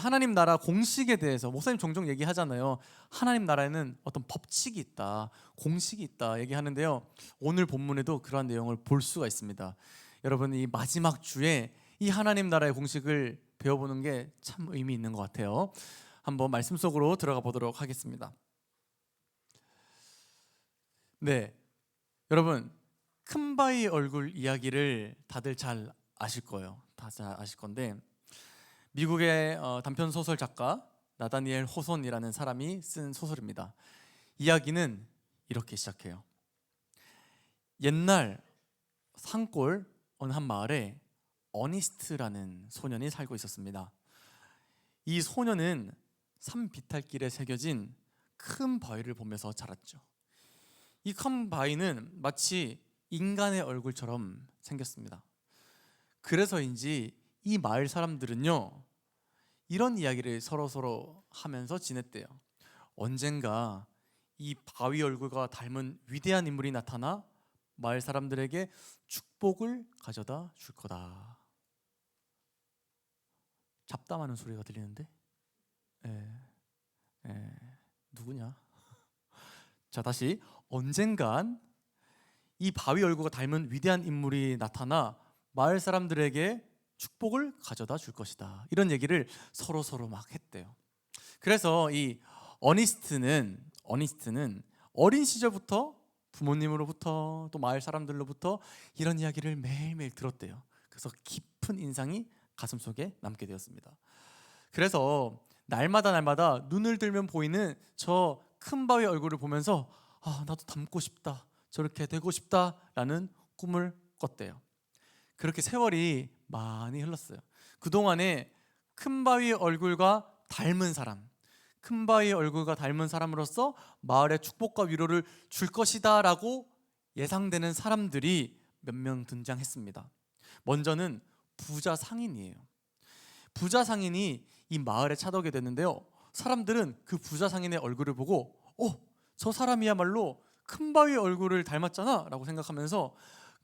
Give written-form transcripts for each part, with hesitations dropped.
하나님 나라 공식에 대해서 목사님 종종 얘기하잖아요. 하나님 나라에는 어떤 법칙이 있다, 공식이 있다 얘기하는데요. 오늘 본문에도 그러한 내용을 볼 수가 있습니다. 여러분, 이 마지막 주에 이 하나님 나라의 공식을 배워보는 게 참 의미 있는 것 같아요. 한번 말씀 속으로 들어가 보도록 하겠습니다. 네, 여러분, 큰 바위 얼굴 이야기를 다들 잘 아실 거예요. 다 잘 아실 건데, 미국의 단편 소설 작가 나다니엘 호손이라는 사람이 쓴 소설입니다. 이야기는 이렇게 시작해요. 옛날 산골 어느 한 마을에 어니스트라는 소년이 살고 있었습니다. 이 소년은 산 비탈길에 새겨진 큰 바위를 보면서 자랐죠. 이 큰 바위는 마치 인간의 얼굴처럼 생겼습니다. 그래서인지 이 마을 사람들은요, 이런 이야기를 서로 하면서 지냈대요. 언젠가 이 바위 얼굴과 닮은 위대한 인물이 나타나 마을 사람들에게 축복을 가져다 줄 거다. 잡담하는 소리가 들리는데? 누구냐? 자, 다시. 언젠간 이 바위 얼굴과 닮은 위대한 인물이 나타나 마을 사람들에게 축복을 가져다 줄 것이다. 이런 얘기를 서로 막 했대요. 그래서 이 어니스트는 어린 시절부터 부모님으로부터 또 마을 사람들로부터 이런 이야기를 매일매일 들었대요. 그래서 깊은 인상이 가슴속에 남게 되었습니다. 그래서 날마다 눈을 들면 보이는 저 큰 바위 얼굴을 보면서 나도 닮고 싶다, 저렇게 되고 싶다라는 꿈을 꿨대요. 그렇게 세월이 많이 흘렀어요. 그동안에 큰 바위 얼굴과 닮은 사람, 큰 바위 얼굴과 닮은 사람으로서 마을에 축복과 위로를 줄 것이다 라고 예상되는 사람들이 몇 명 등장했습니다. 먼저는 부자 상인이에요. 부자 상인이 이 마을에 찾아오게 됐는데요, 사람들은 그 부자 상인의 얼굴을 보고 저 사람이야말로 큰 바위 얼굴을 닮았잖아 라고 생각하면서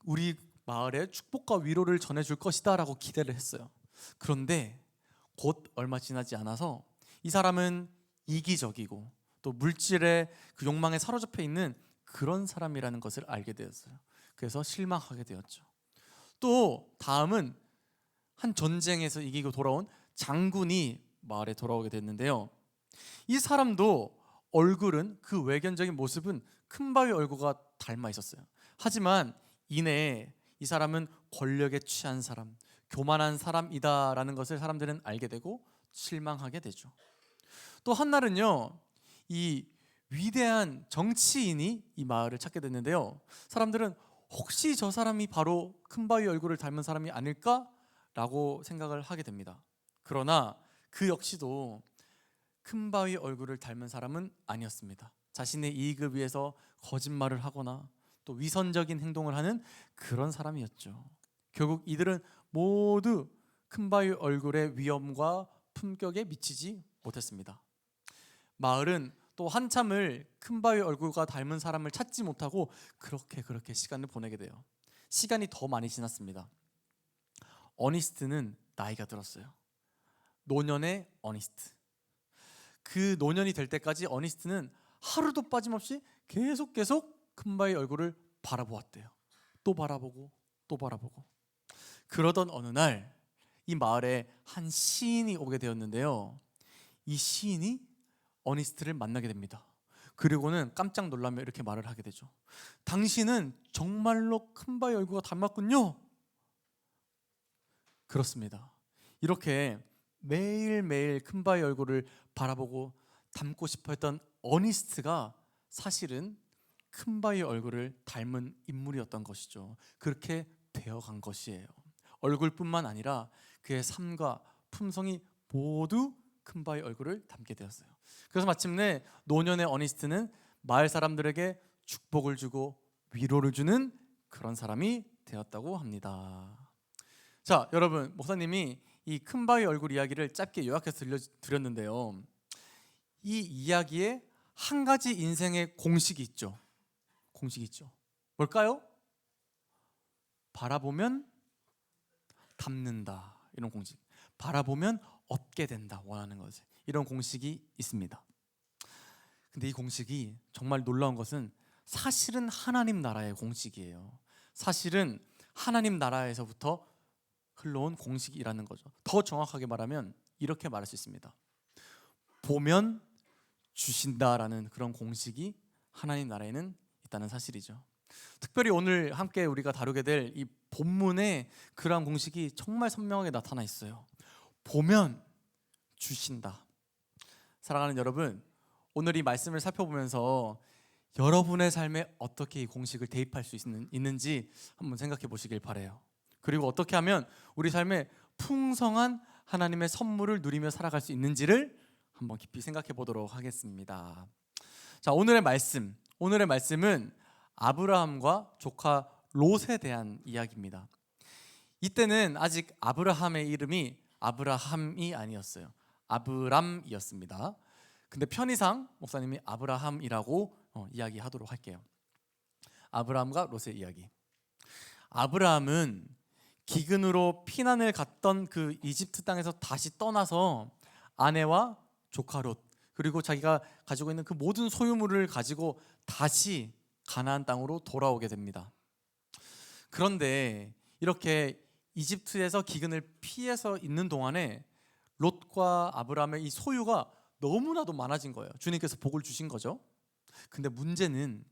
우리 마을에 축복과 위로를 전해줄 것이다 라고 기대를 했어요. 그런데 곧 얼마 지나지 않아서 이 사람은 이기적이고 또 물질의 그 욕망에 사로잡혀 있는 그런 사람이라는 것을 알게 되었어요. 그래서 실망하게 되었죠. 또 다음은 한 전쟁에서 이기고 돌아온 장군이 마을에 돌아오게 됐는데요, 이 사람도 얼굴은, 그 외견적인 모습은 큰 바위 얼굴과 닮아 있었어요. 하지만 이내 이 사람은 권력에 취한 사람, 교만한 사람이다라는 것을 사람들은 알게 되고 실망하게 되죠. 또 한날은요, 이 위대한 정치인이 이 마을을 찾게 됐는데요, 사람들은 혹시 저 사람이 바로 큰 바위 얼굴을 닮은 사람이 아닐까라고 생각을 하게 됩니다. 그러나 그 역시도 큰 바위 얼굴을 닮은 사람은 아니었습니다. 자신의 이익을 위해서 거짓말을 하거나 또 위선적인 행동을 하는 그런 사람이었죠. 결국 이들은 모두 큰 바위 얼굴의 위엄과 품격에 미치지 못했습니다. 마을은 또 한참을 큰 바위 얼굴과 닮은 사람을 찾지 못하고 그렇게 시간을 보내게 돼요. 시간이 더 많이 지났습니다. 어니스트는 나이가 들었어요. 노년의 어니스트. 그 노년이 될 때까지 어니스트는 하루도 빠짐없이 계속 큰 바위 얼굴을 바라보았대요. 또 바라보고 또 바라보고. 그러던 어느 날 이 마을에 한 시인이 오게 되었는데요, 이 시인이 어니스트를 만나게 됩니다. 그리고는 깜짝 놀라며 이렇게 말을 하게 되죠. 당신은 정말로 큰 바위 얼굴과 닮았군요. 그렇습니다. 이렇게 매일매일 큰 바위 얼굴을 바라보고 닮고 싶어 했던 어니스트가 사실은 큰 바위 얼굴을 닮은 인물이었던 것이죠. 그렇게 되어간 것이에요. 얼굴뿐만 아니라 그의 삶과 품성이 모두 큰 바위 얼굴을 닮게 되었어요. 그래서 마침내 노년의 어니스트는 마을 사람들에게 축복을 주고 위로를 주는 그런 사람이 되었다고 합니다. 자, 여러분, 목사님이 이 큰 바위 얼굴 이야기를 짧게 요약해서 들려드렸는데요, 이 이야기에 한 가지 인생의 공식이 있죠. 뭘까요? 바라보면 닮는다. 이런 공식. 바라보면 얻게 된다. 원하는 것을. 이런 공식이 있습니다. 근데 이 공식이 정말 놀라운 것은 사실은 하나님 나라의 공식이에요. 사실은 하나님 나라에서부터 흘러온 공식이라는 거죠. 더 정확하게 말하면 이렇게 말할 수 있습니다. 보면 주신다라는 그런 공식이 하나님 나라에는 있다는 사실이죠. 특별히 오늘 함께 우리가 다루게 될 이 본문에 그러한 공식이 정말 선명하게 나타나 있어요. 보면 주신다. 사랑하는 여러분, 오늘 이 말씀을 살펴보면서 여러분의 삶에 어떻게 이 공식을 대입할 수 있는지 한번 생각해 보시길 바라요. 그리고 어떻게 하면 우리 삶에 풍성한 하나님의 선물을 누리며 살아갈 수 있는지를 한번 깊이 생각해 보도록 하겠습니다. 자, 오늘의 말씀은 아브라함과 조카 롯에 대한 이야기입니다. 이때는 아직 아브라함의 이름이 아브라함이 아니었어요. 아브람이었습니다. 근데 편의상 목사님이 아브라함이라고 이야기하도록 할게요. 아브라함과 롯의 이야기. 아브라함은 기근으로 피난을 갔던 그 이집트 땅에서 다시 떠나서 아내와 조카 롯, 그리고 자기가 가지고 있는 그 모든 소유물을 가지고 다시 가나안 땅으로 돌아오게 됩니다. 그런데 이렇게 이집트에서 기근을 피해서 있는 동안에 롯과 아브라함의 이 소유가 너무나도 많아진 거예요. 주님께서 복을 주신 거죠. 근데 문제는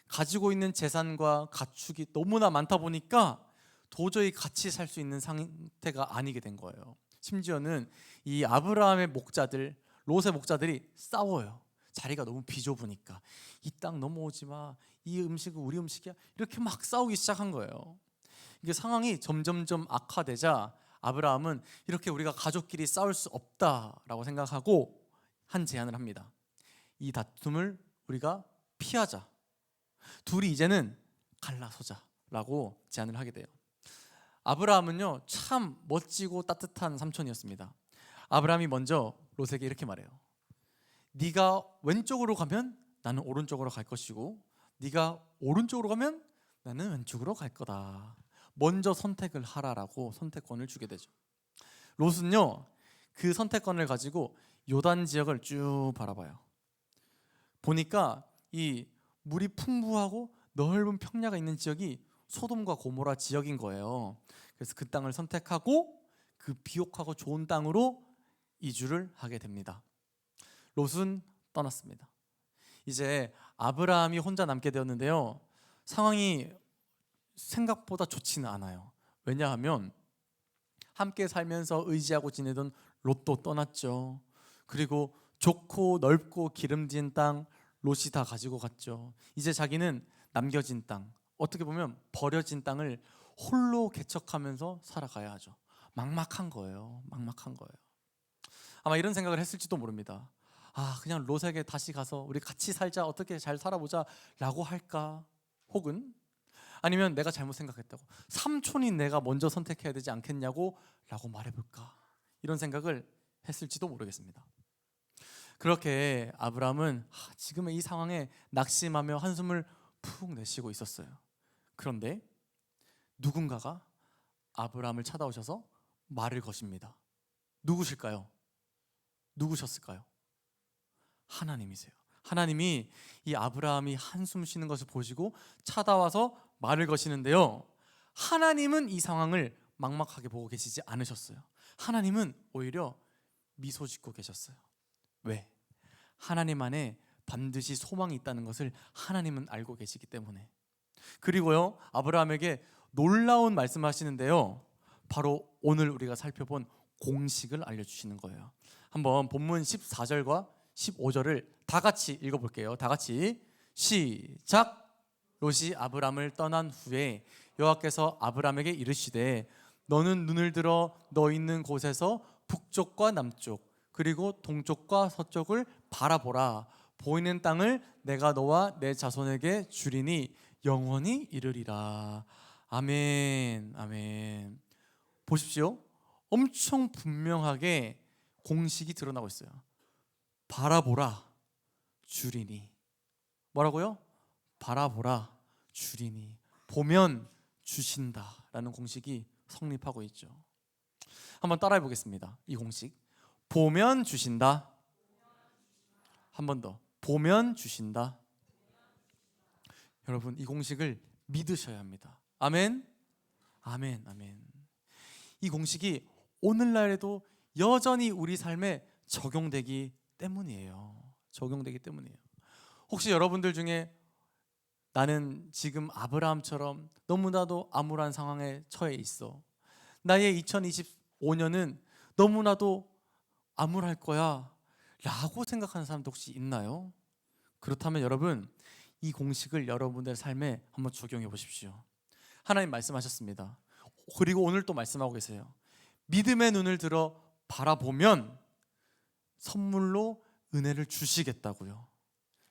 가지고 있는 재산과 가축이 너무나 많다 보니까 도저히 같이 살 수 있는 상태가 아니게 된 거예요. 심지어는 이 아브라함의 목자들, 롯의 목자들이 싸워요. 자리가 너무 비좁으니까. 이 땅 넘어오지 마. 이 음식은 우리 음식이야. 이렇게 막 싸우기 시작한 거예요. 이게 상황이 점점점 악화되자 아브라함은 이렇게 우리가 가족끼리 싸울 수 없다라고 생각하고 한 제안을 합니다. 이 다툼을 우리가 피하자. 둘이 이제는 갈라서자라고 제안을 하게 돼요. 아브라함은요, 참 멋지고 따뜻한 삼촌이었습니다. 아브라함이 먼저 롯에게 이렇게 말해요. 네가 왼쪽으로 가면 나는 오른쪽으로 갈 것이고, 네가 오른쪽으로 가면 나는 왼쪽으로 갈 거다. 먼저 선택을 하라라고 선택권을 주게 되죠. 롯은요, 그 선택권을 가지고 요단 지역을 쭉 바라봐요. 보니까 이 물이 풍부하고 넓은 평야가 있는 지역이 소돔과 고모라 지역인 거예요. 그래서 그 땅을 선택하고 그 비옥하고 좋은 땅으로 이주를 하게 됩니다. 롯은 떠났습니다. 이제 아브라함이 혼자 남게 되었는데요, 상황이 생각보다 좋지는 않아요. 왜냐하면 함께 살면서 의지하고 지내던 롯도 떠났죠. 그리고 좋고 넓고 기름진 땅 롯이 다 가지고 갔죠. 이제 자기는 남겨진 땅, 어떻게 보면 버려진 땅을 홀로 개척하면서 살아가야 하죠. 막막한 거예요. 막막한 거예요. 아마 이런 생각을 했을지도 모릅니다. 그냥 롯에게 다시 가서 우리 같이 살자, 어떻게 잘 살아보자 라고 할까? 혹은 아니면 내가 잘못 생각했다고, 삼촌이 내가 먼저 선택해야 되지 않겠냐고 라고 말해볼까? 이런 생각을 했을지도 모르겠습니다. 그렇게 아브라함은 지금의 이 상황에 낙심하며 한숨을 푹 내쉬고 있었어요. 그런데 누군가가 아브라함을 찾아오셔서 말을 거십니다. 누구실까요? 누구셨을까요? 하나님이세요. 하나님이 이 아브라함이 한숨 쉬는 것을 보시고 찾아와서 말을 거시는데요, 하나님은 이 상황을 막막하게 보고 계시지 않으셨어요. 하나님은 오히려 미소 짓고 계셨어요. 왜? 하나님 안에 반드시 소망이 있다는 것을 하나님은 알고 계시기 때문에. 그리고요, 아브라함에게 놀라운 말씀하시는데요, 바로 오늘 우리가 살펴본 공식을 알려주시는 거예요. 한번 본문 14절과 15절을 다 같이 읽어볼게요. 다 같이 시작. 롯이 아브람을 떠난 후에 여호와께서 아브람에게 이르시되 너는 눈을 들어 너 있는 곳에서 북쪽과 남쪽 그리고 동쪽과 서쪽을 바라보라. 보이는 땅을 내가 너와 내 자손에게 주리니 영원히 이르리라. 아멘. 아멘. 보십시오. 엄청 분명하게 공식이 드러나고 있어요. 바라보라 주리니. 뭐라고요? 바라보라 주리니. 보면 주신다라는 공식이 성립하고 있죠. 한번 따라해 보겠습니다. 이 공식. 보면 주신다. 한 번 더. 보면 주신다. 여러분, 이 공식을 믿으셔야 합니다. 아멘. 아멘. 아멘. 이 공식이 오늘날에도 여전히 우리 삶에 적용되기 때문이에요. 적용되기 때문이에요. 혹시 여러분들 중에 나는 지금 아브라함처럼 너무나도 암울한 상황에 처해 있어. 나의 2025년은 너무나도 암울할 거야 라고 생각하는 사람도 혹시 있나요? 그렇다면 여러분, 이 공식을 여러분들의 삶에 한번 적용해 보십시오. 하나님 말씀하셨습니다. 그리고 오늘 또 말씀하고 계세요. 믿음의 눈을 들어 바라보면 선물로 은혜를 주시겠다고요.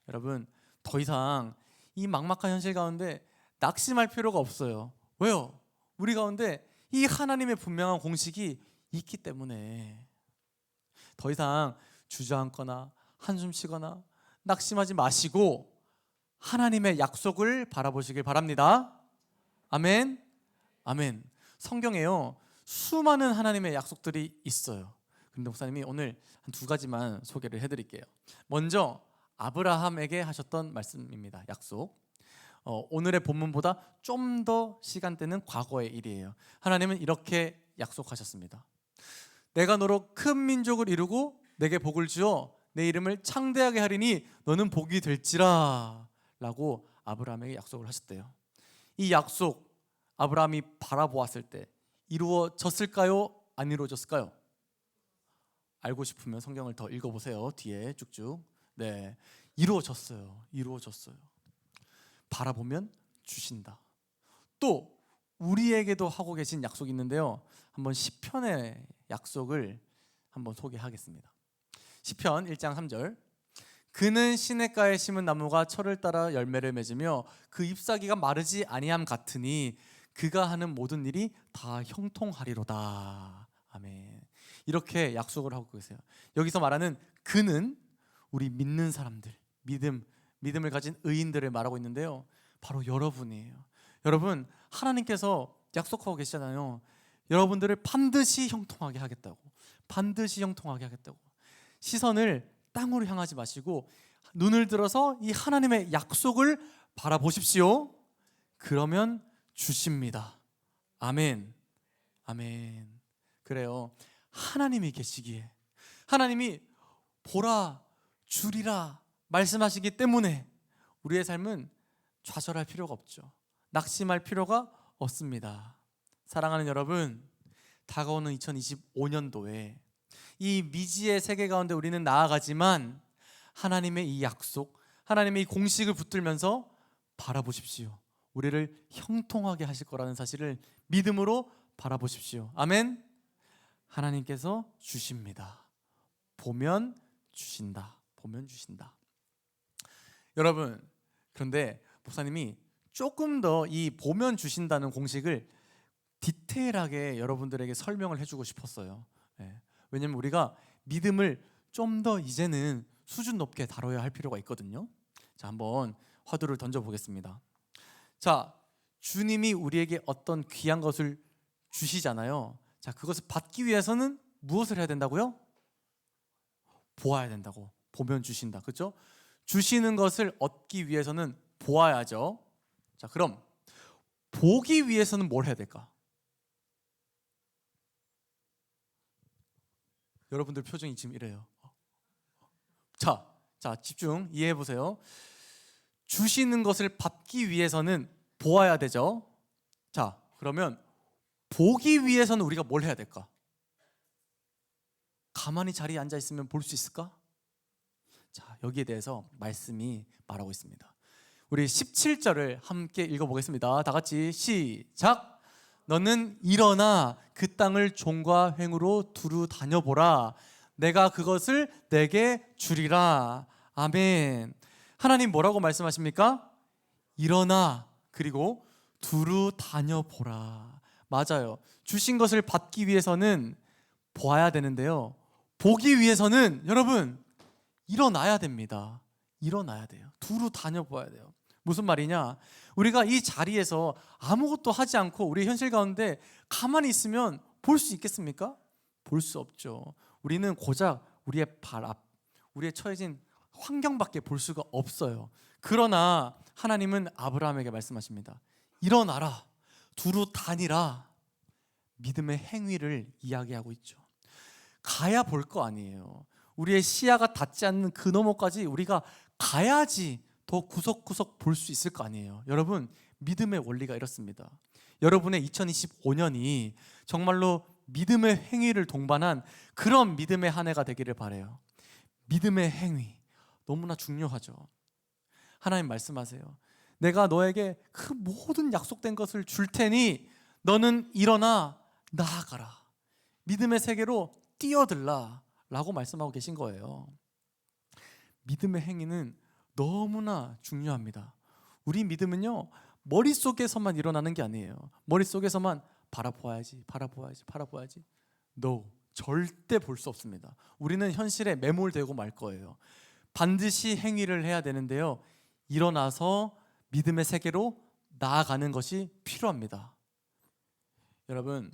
여러분, 더 이상 이 막막한 현실 가운데 낙심할 필요가 없어요. 왜요? 우리 가운데 이 하나님의 분명한 공식이 있기 때문에 더 이상 주저앉거나 한숨 쉬거나 낙심하지 마시고 하나님의 약속을 바라보시길 바랍니다. 아멘. 아멘. 성경에요, 수많은 하나님의 약속들이 있어요. 그런데 목사님이 오늘 한 두 가지만 소개를 해드릴게요. 먼저 아브라함에게 하셨던 말씀입니다. 약속. 오늘의 본문보다 좀 더 시간대는 과거의 일이에요. 하나님은 이렇게 약속하셨습니다. 내가 너로 큰 민족을 이루고 내게 복을 주어 내 이름을 창대하게 하리니 너는 복이 될지라 라고 아브라함에게 약속을 하셨대요. 이 약속 아브라함이 바라보았을 때 이루어졌을까요? 안 이루어졌을까요? 알고 싶으면 성경을 더 읽어보세요. 뒤에 쭉쭉. 네, 이루어졌어요. 이루어졌어요. 바라보면 주신다. 또 우리에게도 하고 계신 약속이 있는데요, 한번 시편의 약속을 한번 소개하겠습니다. 시편 1장 3절. 그는 시냇가에 심은 나무가 철을 따라 열매를 맺으며 그 잎사귀가 마르지 아니함 같으니 그가 하는 모든 일이 다 형통하리로다. 아멘. 이렇게 약속을 하고 계세요. 여기서 말하는 그는 우리 믿는 사람들, 믿음을 가진 의인들을 말하고 있는데요, 바로 여러분이에요. 여러분, 하나님께서 약속하고 계시잖아요. 여러분들을 반드시 형통하게 하겠다고. 반드시 형통하게 하겠다고. 시선을 땅으로 향하지 마시고 눈을 들어서 이 하나님의 약속을 바라보십시오. 그러면 주십니다. 아멘. 아멘. 그래요. 하나님이 계시기에, 하나님이 보라 주리라 말씀하시기 때문에 우리의 삶은 좌절할 필요가 없죠. 낙심할 필요가 없습니다. 사랑하는 여러분, 다가오는 2025년도에 이 미지의 세계 가운데 우리는 나아가지만 하나님의 이 약속, 하나님의 이 공식을 붙들면서 바라보십시오. 우리를 형통하게 하실 거라는 사실을 믿음으로 바라보십시오. 아멘. 하나님께서 주십니다. 보면 주신다. 보면 주신다. 여러분, 그런데 목사님이 조금 더 이 보면 주신다는 공식을 디테일하게 여러분들에게 설명을 해주고 싶었어요. 네. 왜냐면 우리가 믿음을 좀 더 이제는 수준 높게 다뤄야 할 필요가 있거든요. 자, 한번 화두를 던져보겠습니다. 자, 주님이 우리에게 어떤 귀한 것을 주시잖아요. 자, 그것을 받기 위해서는 무엇을 해야 된다고요? 보아야 된다고. 보면 주신다. 그렇죠? 주시는 것을 얻기 위해서는 보아야죠. 자, 그럼 보기 위해서는 뭘 해야 될까? 여러분들 표정이 지금 이래요. 자, 집중, 이해해 보세요. 주시는 것을 받기 위해서는 보아야 되죠. 자, 그러면 보기 위해서는 우리가 뭘 해야 될까? 가만히 자리에 앉아 있으면 볼 수 있을까? 자, 여기에 대해서 말씀이 말하고 있습니다. 우리 17절을 함께 읽어보겠습니다. 다 같이 시작. 너는 일어나 그 땅을 종과 횡으로 두루 다녀보라. 내가 그것을 내게 주리라. 아멘. 하나님 뭐라고 말씀하십니까? 일어나 그리고 두루 다녀보라. 맞아요. 주신 것을 받기 위해서는 보아야 되는데요, 보기 위해서는 여러분 일어나야 됩니다. 일어나야 돼요. 두루 다녀보아야 돼요. 무슨 말이냐? 우리가 이 자리에서 아무것도 하지 않고 우리 현실 가운데 가만히 있으면 볼 수 있겠습니까? 볼 수 없죠. 우리는 고작 우리의 발 앞, 우리의 처해진 환경밖에 볼 수가 없어요. 그러나 하나님은 아브라함에게 말씀하십니다. 일어나라, 두루 다니라. 믿음의 행위를 이야기하고 있죠. 가야 볼 거 아니에요. 우리의 시야가 닿지 않는 그 너머까지 우리가 가야지 더 구석구석 볼 수 있을 거 아니에요. 여러분, 믿음의 원리가 이렇습니다. 여러분의 2025년이 정말로 믿음의 행위를 동반한 그런 믿음의 한 해가 되기를 바라요. 믿음의 행위 너무나 중요하죠. 하나님 말씀하세요. 내가 너에게 그 모든 약속된 것을 줄 테니 너는 일어나 나아가라. 믿음의 세계로 뛰어들라 라고 말씀하고 계신 거예요. 믿음의 행위는 너무나 중요합니다. 우리 믿음은요, 머릿속에서만 일어나는 게 아니에요. 머릿속에서만 바라보아야지, 바라보아야지, 바라보아야지. No, 절대 볼 수 없습니다. 우리는 현실에 매몰되고 말 거예요. 반드시 행위를 해야 되는데요, 일어나서 믿음의 세계로 나아가는 것이 필요합니다. 여러분,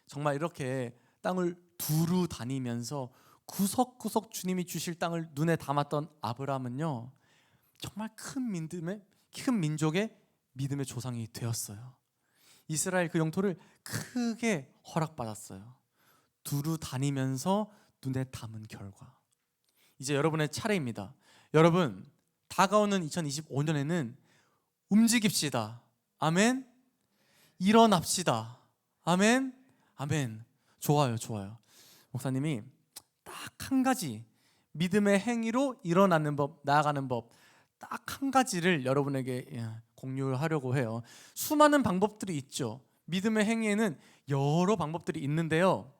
정말 이렇게 땅을 두루 다니면서 구석구석 주님이 주실 땅을 눈에 담았던 아브라함은요, 정말 큰 민족의 믿음의 조상이 되었어요. 이스라엘 그 영토를 크게 허락받았어요. 두루 다니면서 눈에 담은 결과. 이제 여러분의 차례입니다. 여러분, 다가오는 2025년에는 움직입시다. 아멘. 일어납시다. 아멘. 아멘. 좋아요, 좋아요. 목사님이 딱 한 가지, 믿음의 행위로 일어나는 법, 나아가는 법, 딱 한 가지를 여러분에게 공유하려고 해요. 수많은 방법들이 있죠. 믿음의 행위에는 여러 방법들이 있는데요,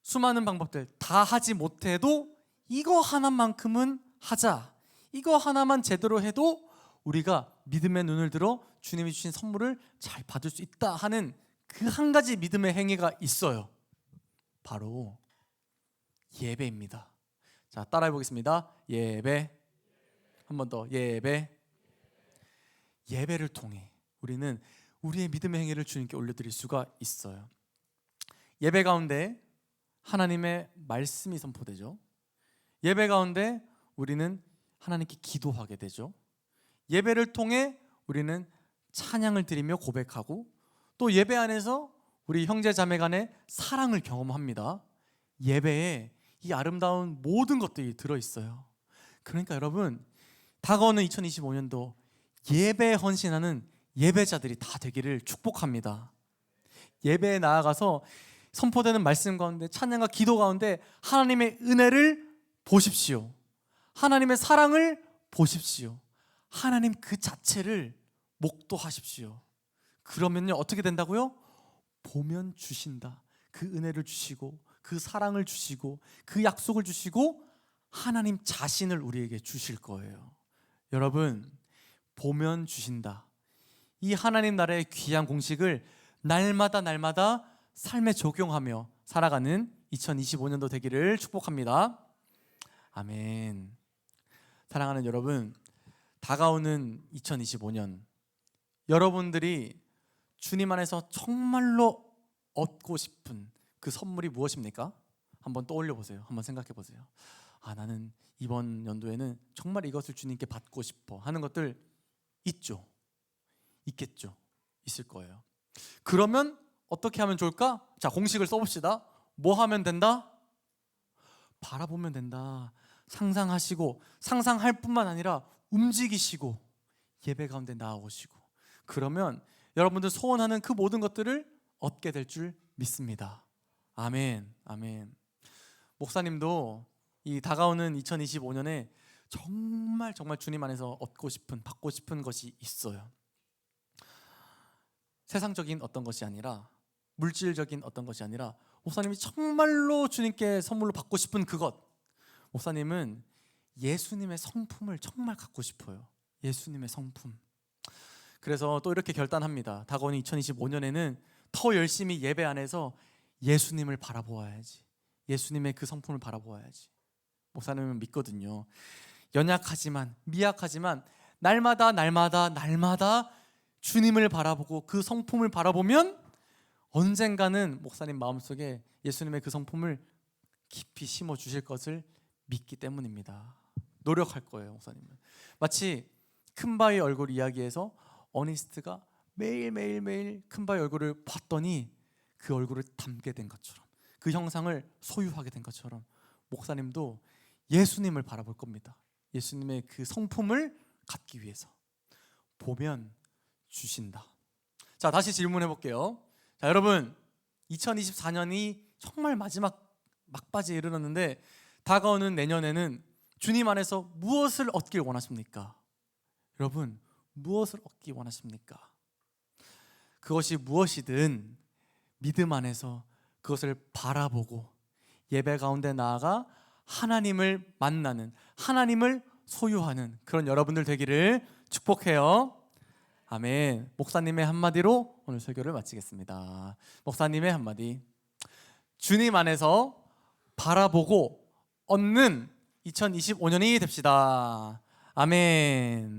수많은 방법들 다 하지 못해도 이거 하나만큼은 하자, 이거 하나만 제대로 해도 우리가 믿음의 눈을 들어 주님이 주신 선물을 잘 받을 수 있다 하는 그 한 가지 믿음의 행위가 있어요. 바로 예배입니다. 자, 따라해 보겠습니다. 예배. 한 번 더. 예배. 예배를 통해 우리는 우리의 믿음의 행위를 주님께 올려드릴 수가 있어요. 예배 가운데 하나님의 말씀이 선포되죠. 예배 가운데 우리는 하나님께 기도하게 되죠. 예배를 통해 우리는 찬양을 드리며 고백하고, 또 예배 안에서 우리 형제 자매 간의 사랑을 경험합니다. 예배에 이 아름다운 모든 것들이 들어있어요. 그러니까 여러분, 다가오는 2025년도 예배에 헌신하는 예배자들이 다 되기를 축복합니다. 예배에 나아가서 선포되는 말씀 가운데, 찬양과 기도 가운데 하나님의 은혜를 보십시오. 하나님의 사랑을 보십시오. 하나님 그 자체를 목도하십시오. 그러면요, 어떻게 된다고요? 보면 주신다. 그 은혜를 주시고, 그 사랑을 주시고, 그 약속을 주시고, 하나님 자신을 우리에게 주실 거예요. 여러분, 보면 주신다, 이 하나님 나라의 귀한 공식을 날마다 삶에 적용하며 살아가는 2025년도 되기를 축복합니다. 아멘. 사랑하는 여러분, 다가오는 2025년, 여러분들이 주님 안에서 정말로 얻고 싶은 그 선물이 무엇입니까? 한번 떠올려 보세요. 한번 생각해 보세요. 나는 이번 연도에는 정말 이것을 주님께 받고 싶어 하는 것들 있죠? 있겠죠? 있을 거예요. 그러면 어떻게 하면 좋을까? 자, 공식을 써봅시다. 뭐 하면 된다? 바라보면 된다. 상상하시고, 상상할 뿐만 아니라 움직이시고, 예배 가운데 나아오시고, 그러면 여러분들 소원하는 그 모든 것들을 얻게 될 줄 믿습니다. 아멘. 아멘. 목사님도 이 다가오는 2025년에 정말 주님 안에서 얻고 싶은, 받고 싶은 것이 있어요. 세상적인 어떤 것이 아니라, 물질적인 어떤 것이 아니라, 목사님이 정말로 주님께 선물로 받고 싶은 그것, 목사님은 예수님의 성품을 정말 갖고 싶어요. 예수님의 성품. 그래서 또 이렇게 결단합니다. 다가오는 2025년에는 더 열심히 예배 안에서 예수님을 바라보아야지, 예수님의 그 성품을 바라보아야지. 목사님은 믿거든요. 연약하지만, 미약하지만 날마다 주님을 바라보고 그 성품을 바라보면 언젠가는 목사님 마음속에 예수님의 그 성품을 깊이 심어 주실 것을 믿기 때문입니다. 노력할 거예요, 목사님은. 마치 큰바위 얼굴 이야기에서 어니스트가 매일 큰바위 얼굴을 봤더니 그 얼굴을 닮게 된 것처럼, 그 형상을 소유하게 된 것처럼 목사님도 예수님을 바라볼 겁니다. 예수님의 그 성품을 갖기 위해서. 보면 주신다. 자, 다시 질문해 볼게요. 자, 여러분, 2024년이 정말 마지막 막바지에 이르렀는데 다가오는 내년에는 주님 안에서 무엇을 얻길 원하십니까? 여러분, 무엇을 얻기 원하십니까? 그것이 무엇이든 믿음 안에서 그것을 바라보고 예배 가운데 나아가 하나님을 만나는, 하나님을 소유하는 그런 여러분들 되기를 축복해요. 아멘. 목사님의 한마디로 오늘 설교를 마치겠습니다. 목사님의 한마디. 주님 안에서 바라보고 얻는 2025년이 됩시다. 아멘.